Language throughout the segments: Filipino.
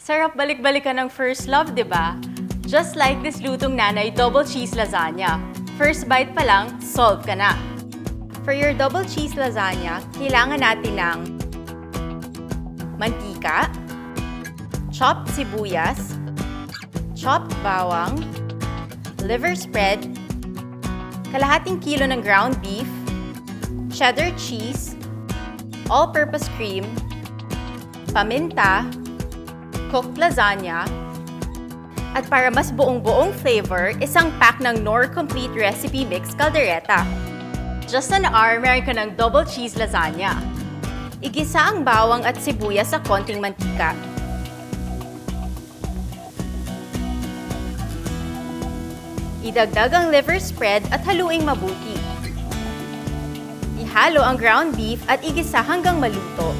Sarap balik-balikan ng first love, di ba? Just like this lutong nanay double cheese lasagna. First bite pa lang, solve ka na. For your double cheese lasagna, kailangan natin ng mantika, chopped sibuyas, chopped bawang, liver spread, kalahating kilo ng ground beef, cheddar cheese, all-purpose cream, paminta, cooked lasagna, at para mas buong-buong flavor, isang pack ng Knorr Complete Recipe Mix Caldereta. Just an hour, meron ka ng double cheese lasagna. Igisa ang bawang at sibuyas sa konting mantika. Idagdag ang liver spread at haluing mabuti. Ihalo ang ground beef at igisa hanggang maluto.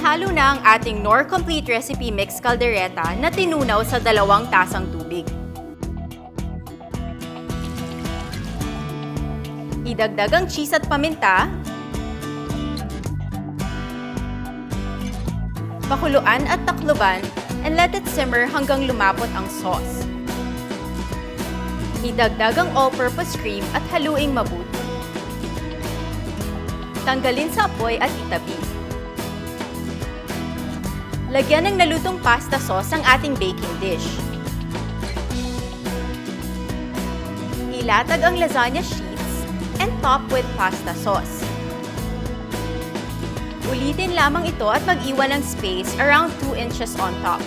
Ihalo na ang ating Knorr Complete Recipe Mix Caldereta na tinunaw sa 2 tasang tubig. Idagdag ang cheese at paminta. Pakuluan at takluban and let it simmer hanggang lumapot ang sauce. Idagdag ang all-purpose cream at haluing mabuti. Tanggalin sa apoy at itabi. Lagyan ng nalutong pasta sauce ang ating baking dish. Ilatag ang lasagna sheets and top with pasta sauce. Ulitin lamang ito at mag-iwan ng space around 2 inches on top.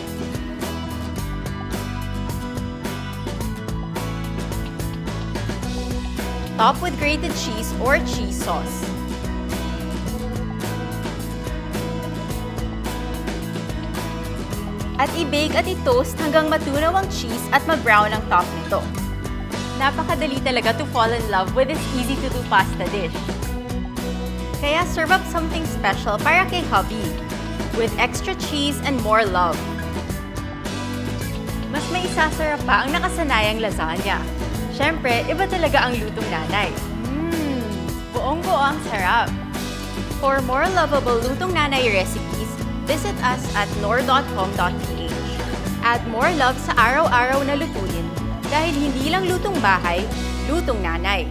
Top with grated cheese or cheese sauce. At i-bake at i-toast hanggang matunaw ang cheese at mag-brown ang top nito. Napakadali talaga to fall in love with this easy-to-do pasta dish. Kaya serve up something special para kay hubby, with extra cheese and more love. Mas may isasarap pa ang nakasanayang lasagna. Siyempre, iba talaga ang lutong nanay. Buong-buo ang sarap. For more lovable lutong nanay recipes, visit us at knorr.com.ph. Add more love sa araw-araw na lutuin dahil hindi lang lutong bahay, lutong nanay.